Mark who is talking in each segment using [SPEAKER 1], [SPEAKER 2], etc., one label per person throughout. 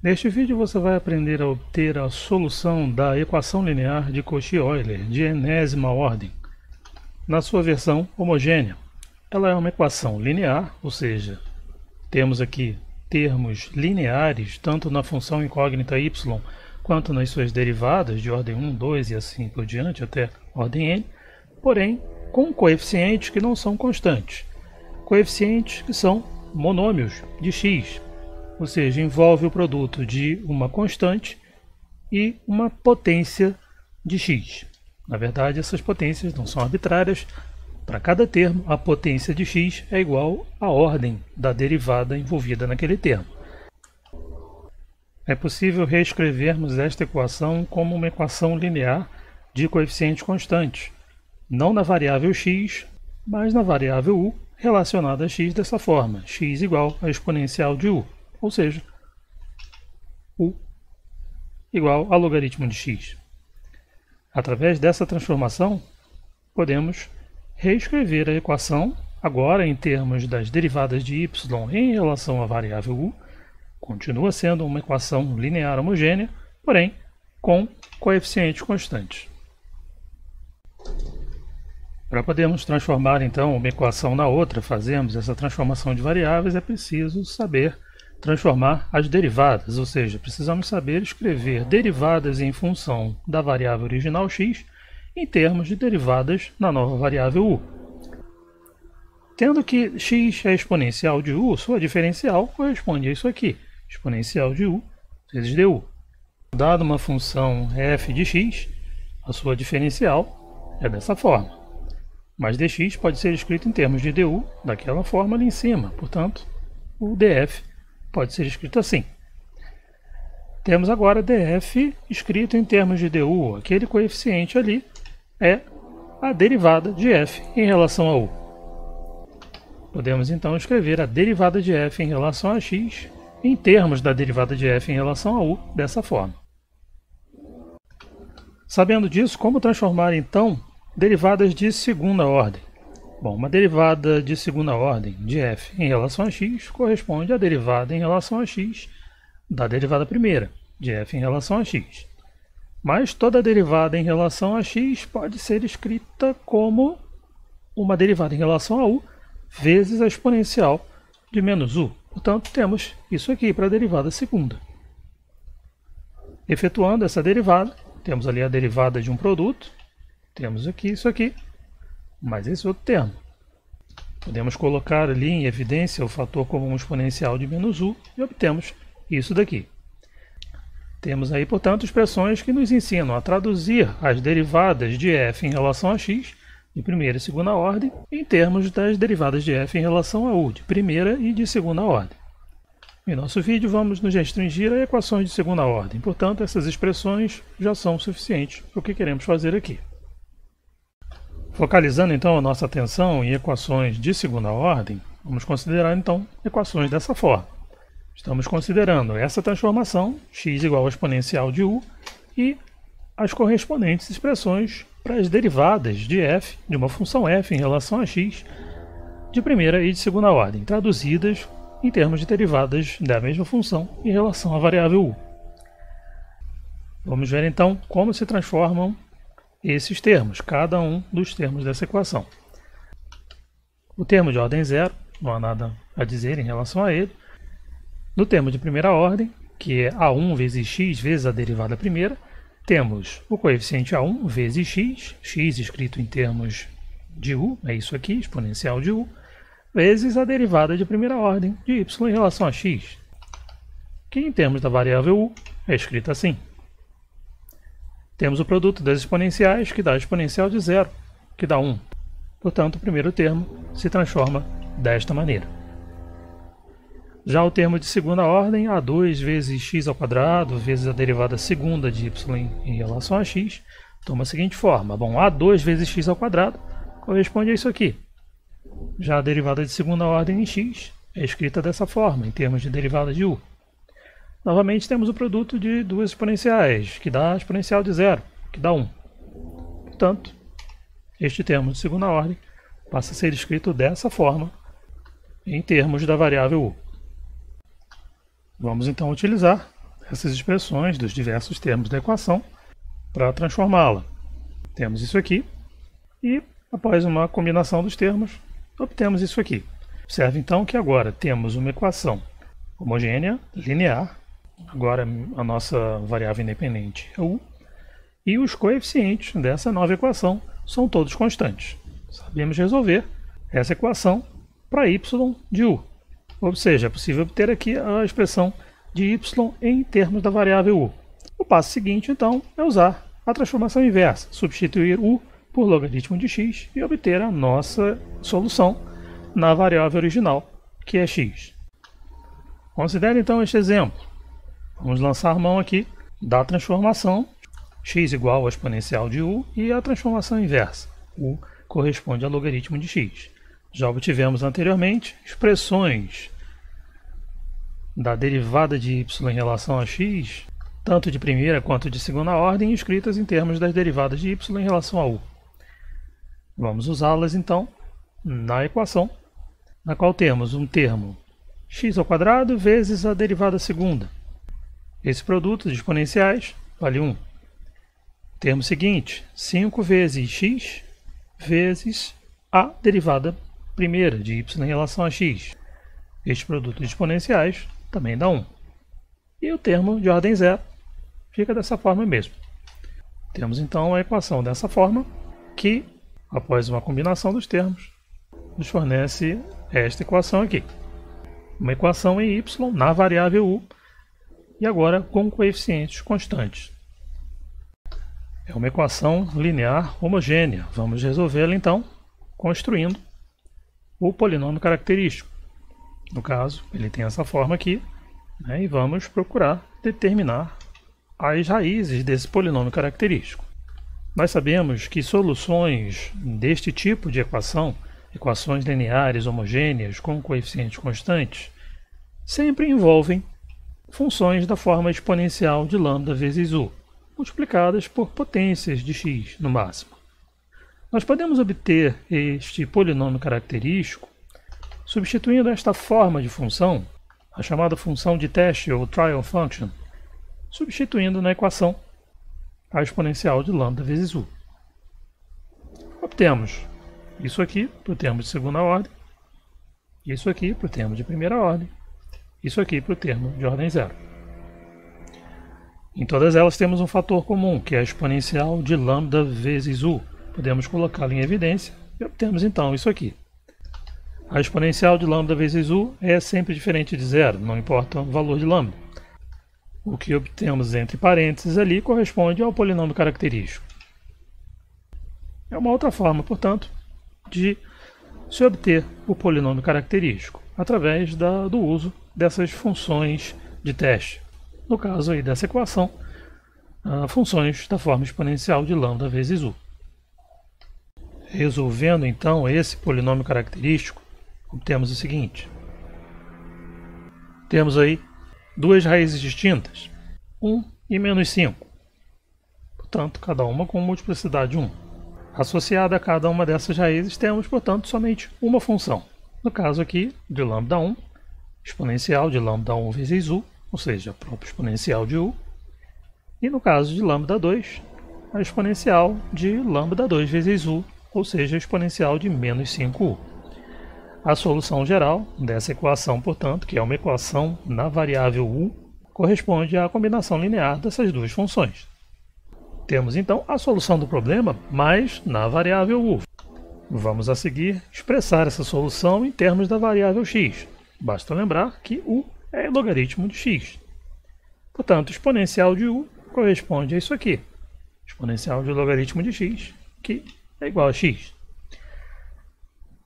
[SPEAKER 1] Neste vídeo você vai aprender a obter a solução da equação linear de Cauchy-Euler de enésima ordem, na sua versão homogênea. Ela é uma equação linear, ou seja, temos aqui termos lineares, tanto na função incógnita y, quanto nas suas derivadas de ordem 1, 2 e assim por diante, até ordem n, porém com coeficientes que não são constantes. Coeficientes que são monômios de x, ou seja, envolve o produto de uma constante e uma potência de x. Na verdade, essas potências não são arbitrárias. Para cada termo, a potência de x é igual à ordem da derivada envolvida naquele termo. É possível reescrevermos esta equação como uma equação linear de coeficientes constantes, não na variável x, mas na variável u relacionada a x dessa forma, x igual a exponencial de u, ou seja, u igual a logaritmo de x. Através dessa transformação, podemos reescrever a equação, agora em termos das derivadas de y em relação à variável u. Continua sendo uma equação linear homogênea, porém com coeficientes constantes. Para podermos transformar então uma equação na outra, fazemos essa transformação de variáveis, é preciso saber transformar as derivadas, ou seja, precisamos saber escrever derivadas em função da variável original x em termos de derivadas na nova variável u. Tendo que x é exponencial de u, sua diferencial corresponde a isso aqui, exponencial de u vezes du. Dada uma função f de x, a sua diferencial é dessa forma. Mas dx pode ser escrito em termos de du daquela forma ali em cima, portanto, o df pode ser escrito assim. Temos agora df escrito em termos de du, aquele coeficiente ali é a derivada de f em relação a u. Podemos então escrever a derivada de f em relação a x em termos da derivada de f em relação a u dessa forma. Sabendo disso, como transformar então derivadas de segunda ordem? Bom, uma derivada de segunda ordem de f em relação a x corresponde à derivada em relação a x da derivada primeira de f em relação a x. Mas toda derivada em relação a x pode ser escrita como uma derivada em relação a u vezes a exponencial de menos u. Portanto, temos isso aqui para a derivada segunda. Efetuando essa derivada, temos ali a derivada de um produto, temos aqui isso aqui, mais esse outro termo. Podemos colocar ali em evidência o fator comum exponencial de menos u e obtemos isso daqui. Temos aí, portanto, expressões que nos ensinam a traduzir as derivadas de f em relação a x de primeira e segunda ordem em termos das derivadas de f em relação a u de primeira e de segunda ordem. Em nosso vídeo vamos nos restringir a equações de segunda ordem, portanto essas expressões já são suficientes para o que queremos fazer aqui. Focalizando então a nossa atenção em equações de segunda ordem, vamos considerar então equações dessa forma. Estamos considerando essa transformação, x igual ao exponencial de u, e as correspondentes expressões para as derivadas de f, de uma função f em relação a x, de primeira e de segunda ordem, traduzidas em termos de derivadas da mesma função em relação à variável u. Vamos ver então como se transformam esses termos, cada um dos termos dessa equação. O termo de ordem zero, não há nada a dizer em relação a ele. No termo de primeira ordem, que é a1 vezes x vezes a derivada primeira, temos o coeficiente a1 vezes x, x escrito em termos de u, é isso aqui, exponencial de u, vezes a derivada de primeira ordem de y em relação a x, que em termos da variável u é escrita assim. Temos o produto das exponenciais, que dá a exponencial de zero, que dá 1. Portanto, o primeiro termo se transforma desta maneira. Já o termo de segunda ordem, a2 vezes x ao quadrado, vezes a derivada segunda de y em relação a x, toma a seguinte forma. Bom, a2 vezes x ao quadrado corresponde a isso aqui. Já a derivada de segunda ordem em x é escrita dessa forma, em termos de derivada de u. Novamente temos o produto de duas exponenciais, que dá a exponencial de zero, que dá 1. Portanto, este termo de segunda ordem passa a ser escrito dessa forma, em termos da variável u. Vamos então utilizar essas expressões dos diversos termos da equação para transformá-la. Temos isso aqui e, após uma combinação dos termos, obtemos isso aqui. Observe então que agora temos uma equação homogênea, linear, agora a nossa variável independente é u, e os coeficientes dessa nova equação são todos constantes. Sabemos resolver essa equação para y de u, ou seja, é possível obter aqui a expressão de y em termos da variável u. O passo seguinte, então, é usar a transformação inversa, substituir u por logaritmo de x e obter a nossa solução na variável original, que é x. Considere então este exemplo. Vamos lançar mão aqui da transformação x igual ao exponencial de u e a transformação inversa. U corresponde a logaritmo de x. Já obtivemos anteriormente expressões da derivada de y em relação a x, tanto de primeira quanto de segunda ordem, escritas em termos das derivadas de y em relação a u. Vamos usá-las então na equação, na qual temos um termo x² vezes a derivada segunda. Esse produto de exponenciais vale 1. Termo seguinte, 5 vezes x vezes a derivada primeira de y em relação a x. Este produto de exponenciais também dá 1. E o termo de ordem zero fica dessa forma mesmo. Temos então a equação dessa forma, que, após uma combinação dos termos, nos fornece esta equação aqui. Uma equação em y na variável u, e agora com coeficientes constantes. É uma equação linear homogênea. Vamos resolvê-la então construindo o polinômio característico. No caso, ele tem essa forma aqui, né, e vamos procurar determinar as raízes desse polinômio característico. Nós sabemos que soluções deste tipo de equação, equações lineares homogêneas com coeficientes constantes, sempre envolvem funções da forma exponencial de lambda vezes u, multiplicadas por potências de x no máximo. Nós podemos obter este polinômio característico substituindo esta forma de função, a chamada função de teste ou trial function, substituindo na equação a exponencial de lambda vezes u. Obtemos isso aqui para o termo de segunda ordem, isso aqui para o termo de primeira ordem, isso aqui para o termo de ordem zero. Em todas elas temos um fator comum, que é a exponencial de lambda vezes u. Podemos colocá-lo em evidência e obtemos então isso aqui. A exponencial de lambda vezes u é sempre diferente de zero, não importa o valor de lambda. O que obtemos entre parênteses ali corresponde ao polinômio característico. É uma outra forma, portanto, de se obter o polinômio característico, através do uso dessas funções de teste. No caso aí dessa equação, funções da forma exponencial de lambda vezes u. Resolvendo então esse polinômio característico, obtemos o seguinte. Temos aí duas raízes distintas, 1 e menos 5. Portanto, cada uma com multiplicidade 1. Associada a cada uma dessas raízes, temos, portanto, somente uma função. No caso aqui, de lambda 1, exponencial de lambda 1 vezes u, ou seja, a própria exponencial de u. E no caso de lambda 2, a exponencial de lambda 2 vezes u, ou seja, a exponencial de menos 5u. A solução geral dessa equação, portanto, que é uma equação na variável u, corresponde à combinação linear dessas duas funções. Temos então a solução do problema, mas na variável u. Vamos a seguir expressar essa solução em termos da variável x. Basta lembrar que u é logaritmo de x. Portanto, exponencial de u corresponde a isso aqui. Exponencial de logaritmo de x, que é igual a x.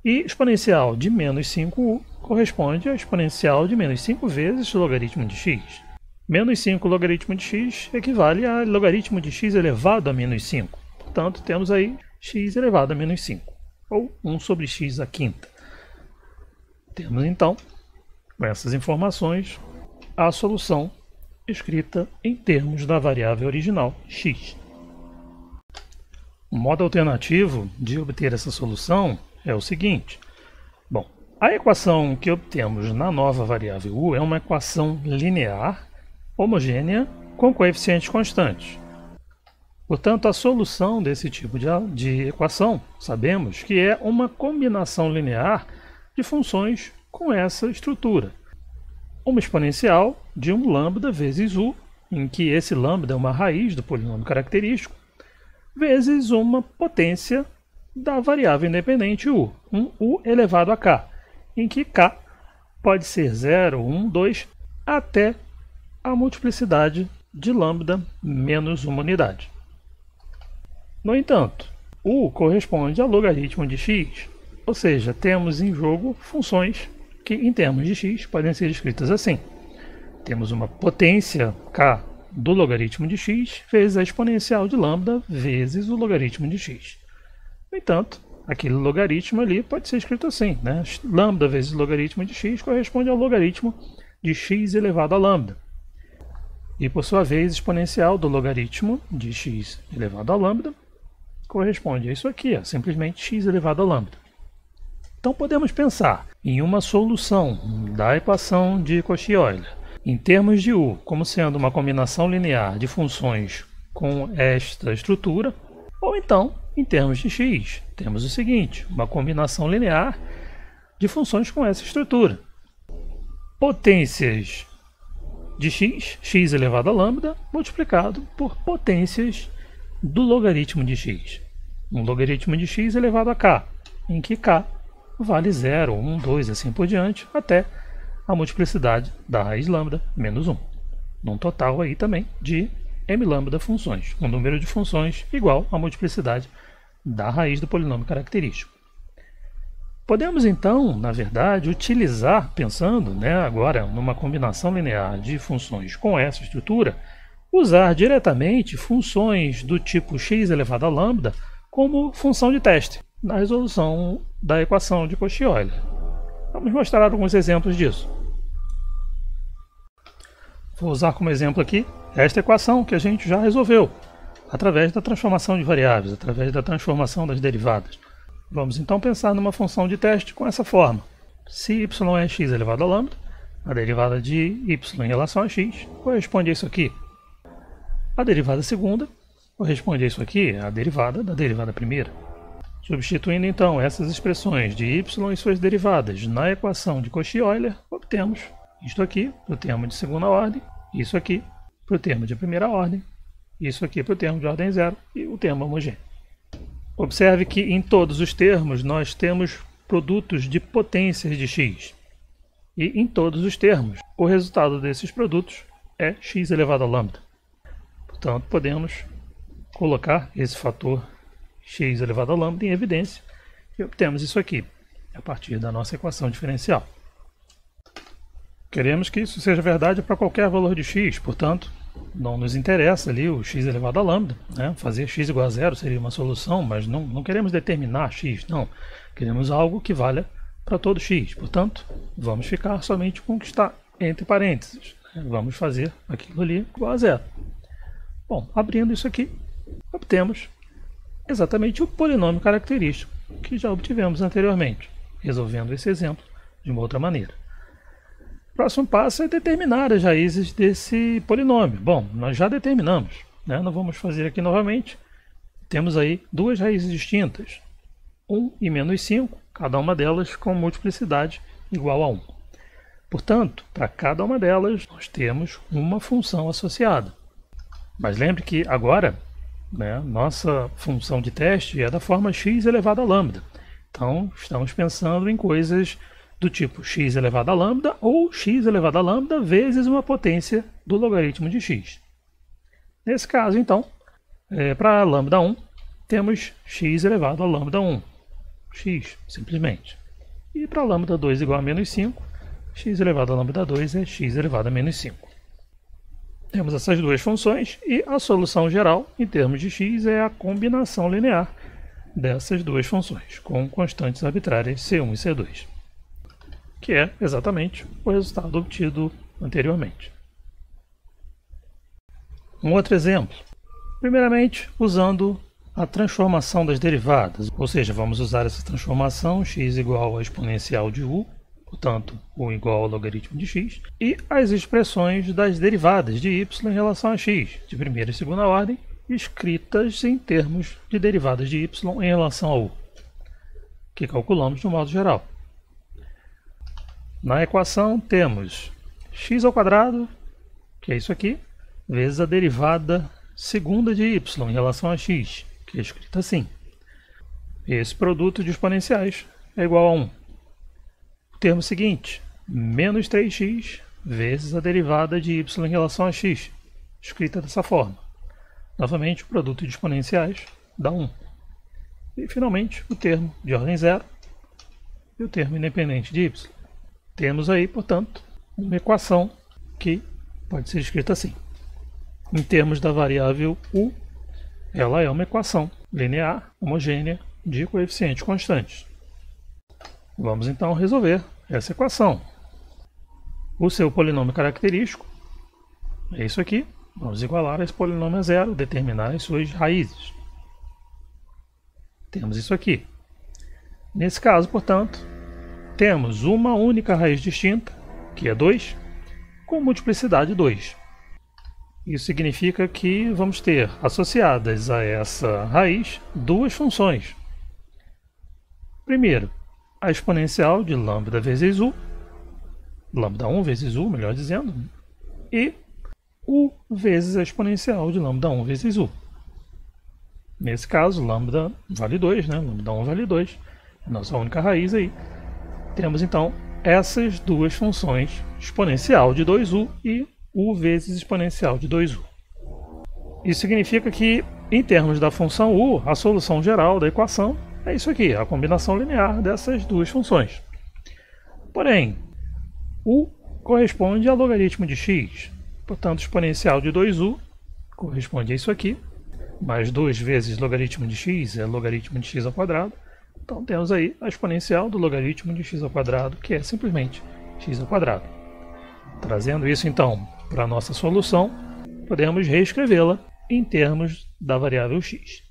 [SPEAKER 1] E exponencial de menos 5u corresponde a exponencial de menos 5 vezes o logaritmo de x. Menos 5 logaritmo de x equivale a logaritmo de x elevado a menos 5. Portanto, temos aí x elevado a menos 5, ou 1 sobre x à quinta. Temos então, com essas informações, a solução escrita em termos da variável original x. O modo alternativo de obter essa solução é o seguinte. Bom, a equação que obtemos na nova variável u é uma equação linear homogênea com coeficientes constantes. Portanto, a solução desse tipo de equação, sabemos que é uma combinação linear de funções com essa estrutura. Uma exponencial de um lambda vezes u, em que esse lambda é uma raiz do polinômio característico, vezes uma potência da variável independente u, um u elevado a k, em que k pode ser 0, 1, 2, até a multiplicidade de lambda menos uma unidade. No entanto, u corresponde ao logaritmo de x, ou seja, temos em jogo funções que, em termos de x, podem ser escritas assim. Temos uma potência k do logaritmo de x vezes a exponencial de lambda vezes o logaritmo de x. No entanto, aquele logaritmo ali pode ser escrito assim, né? Lambda vezes o logaritmo de x corresponde ao logaritmo de x elevado a lambda. E, por sua vez, exponencial do logaritmo de x elevado a lambda corresponde a isso aqui, simplesmente x elevado a lambda. Então podemos pensar em uma solução da equação de Cauchy-Euler em termos de u como sendo uma combinação linear de funções com esta estrutura, ou então, em termos de x, temos o seguinte, uma combinação linear de funções com essa estrutura. Potências de x, x elevado a lambda, multiplicado por potências do logaritmo de x. Um logaritmo de x elevado a k, em que k vale 0, 1, 2, assim por diante, até a multiplicidade da raiz lambda menos 1. Num total aí também de m lambda funções, um número de funções igual à multiplicidade da raiz do polinômio característico. Podemos então, na verdade, utilizar, pensando agora numa combinação linear de funções com essa estrutura, usar diretamente funções do tipo x elevado a lambda como função de teste na resolução da equação de Cauchy-Euler. Vamos mostrar alguns exemplos disso. Vou usar como exemplo aqui esta equação que a gente já resolveu através da transformação de variáveis, através da transformação das derivadas. Vamos então pensar numa função de teste com essa forma. Se y é x elevado a lambda, a derivada de y em relação a x corresponde a isso aqui. A derivada segunda corresponde a isso aqui, a derivada da derivada primeira. Substituindo então essas expressões de y e suas derivadas na equação de Cauchy-Euler, obtemos isto aqui para o termo de segunda ordem, isso aqui para o termo de primeira ordem, isso aqui para o termo de ordem zero e o termo homogêneo. Observe que em todos os termos nós temos produtos de potências de x. E em todos os termos, o resultado desses produtos é x elevado a lambda. Portanto, podemos colocar esse fator x elevado a lambda em evidência e obtemos isso aqui, a partir da nossa equação diferencial. Queremos que isso seja verdade para qualquer valor de x, portanto, não nos interessa ali o x elevado a lambda. Fazer x igual a zero seria uma solução, mas não queremos determinar x, não. Queremos algo que valha para todo x, portanto, vamos ficar somente com o que está entre parênteses. Vamos fazer aquilo ali igual a zero. Bom, abrindo isso aqui, obtemos exatamente o polinômio característico que já obtivemos anteriormente, resolvendo esse exemplo de uma outra maneira. O próximo passo é determinar as raízes desse polinômio. Bom, nós já determinamos, não vamos fazer aqui novamente. Temos aí duas raízes distintas, 1 e menos 5, cada uma delas com multiplicidade igual a 1. Portanto, para cada uma delas nós temos uma função associada. Mas lembre que agora, nossa função de teste é da forma x elevado a lambda. Então, estamos pensando em coisas do tipo x elevado a lambda ou x elevado a lambda vezes uma potência do logaritmo de x. Nesse caso, então, para lambda 1, temos x elevado a lambda 1, x, simplesmente. E para lambda 2 igual a menos 5, x elevado a lambda 2 é x elevado a menos 5. Temos essas duas funções e a solução geral, em termos de x, é a combinação linear dessas duas funções, com constantes arbitrárias C1 e C2. Que é exatamente o resultado obtido anteriormente. Um outro exemplo. Primeiramente, usando a transformação das derivadas, ou seja, vamos usar essa transformação x igual a exponencial de u portanto, o igual ao logaritmo de x, e as expressões das derivadas de y em relação a x, de primeira e segunda ordem, escritas em termos de derivadas de y em relação a u, que calculamos de um modo geral. Na equação temos x², que é isso aqui, vezes a derivada segunda de y em relação a x, que é escrita assim. Esse produto de exponenciais é igual a 1. O termo seguinte, menos 3x vezes a derivada de y em relação a x, escrita dessa forma. Novamente, o produto de exponenciais dá 1. E, finalmente, o termo de ordem zero e o termo independente de y. Temos aí, portanto, uma equação que pode ser escrita assim. Em termos da variável u, ela é uma equação linear, homogênea, de coeficientes constantes. Vamos então resolver essa equação. O seu polinômio característico é isso aqui. Vamos igualar esse polinômio a zero, determinar as suas raízes. Temos isso aqui. Nesse caso, portanto, temos uma única raiz distinta, que é 2, com multiplicidade 2. Isso significa que vamos ter associadas a essa raiz duas funções. Primeiro, a exponencial de lambda vezes u, lambda 1 vezes u, melhor dizendo, e u vezes a exponencial de lambda 1 vezes u. Nesse caso, lambda vale 2, né? Lambda 1 vale 2, é a nossa única raiz aí. Temos então essas duas funções, exponencial de 2u e u vezes exponencial de 2u. Isso significa que, em termos da função u, a solução geral da equação é isso aqui, a combinação linear dessas duas funções. Porém, u corresponde a logaritmo de x, portanto, exponencial de 2u corresponde a isso aqui, mais 2 vezes logaritmo de x é logaritmo de x². Então, temos aí a exponencial do logaritmo de x², que é simplesmente x². Trazendo isso, então, para a nossa solução, podemos reescrevê-la em termos da variável x.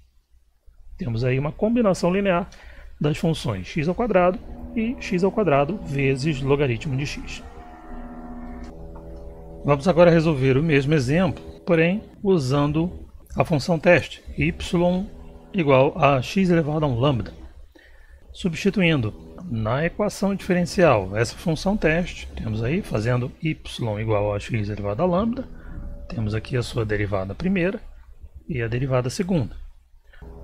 [SPEAKER 1] Temos aí uma combinação linear das funções x² e x² vezes logaritmo de x. Vamos agora resolver o mesmo exemplo, porém usando a função teste, y igual a x elevado a 1 lambda. Substituindo na equação diferencial essa função teste, temos aí fazendo y igual a x elevado a lambda, temos aqui a sua derivada primeira e a derivada segunda.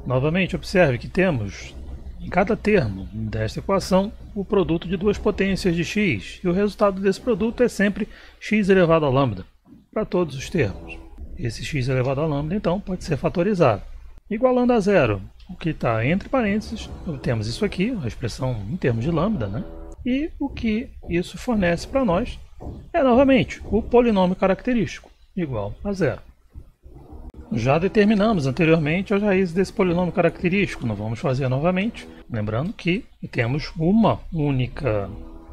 [SPEAKER 1] Novamente, observe que temos em cada termo desta equação o produto de duas potências de x, e o resultado desse produto é sempre x elevado a lambda, para todos os termos. Esse x elevado a lambda, então, pode ser fatorizado. Igualando a zero, o que está entre parênteses, temos isso aqui, a expressão em termos de lambda, né? E o que isso fornece para nós é, novamente, o polinômio característico, igual a zero. Já determinamos anteriormente as raízes desse polinômio característico, não vamos fazer novamente. Lembrando que temos uma única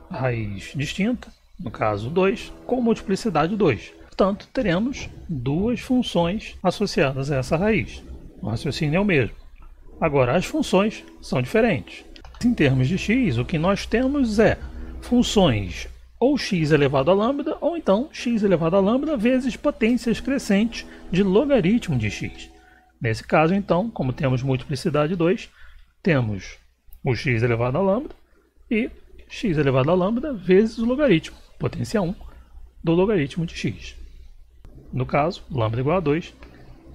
[SPEAKER 1] raiz distinta, no caso 2, com multiplicidade 2. Portanto, teremos duas funções associadas a essa raiz. O raciocínio é o mesmo. Agora, as funções são diferentes. Em termos de x, o que nós temos é funções ou x elevado a lambda, ou então x elevado a lambda vezes potências crescentes de logaritmo de x. Nesse caso, então, como temos multiplicidade 2, temos o x elevado a lambda e x elevado a lambda vezes o logaritmo, potência 1, do logaritmo de x. No caso, lambda igual a 2,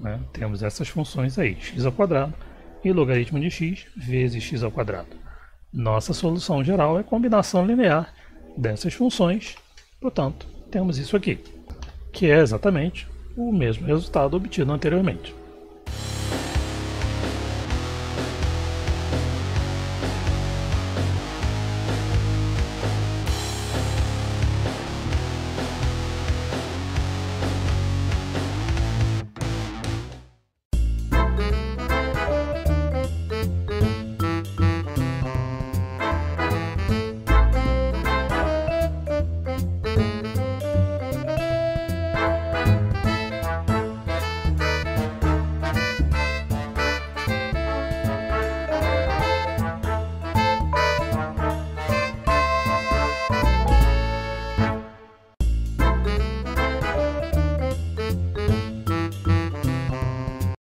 [SPEAKER 1] né, temos essas funções aí, x² e logaritmo de x vezes x². Nossa solução geral é a combinação linear dessas funções, portanto, temos isso aqui, que é exatamente o mesmo resultado obtido anteriormente.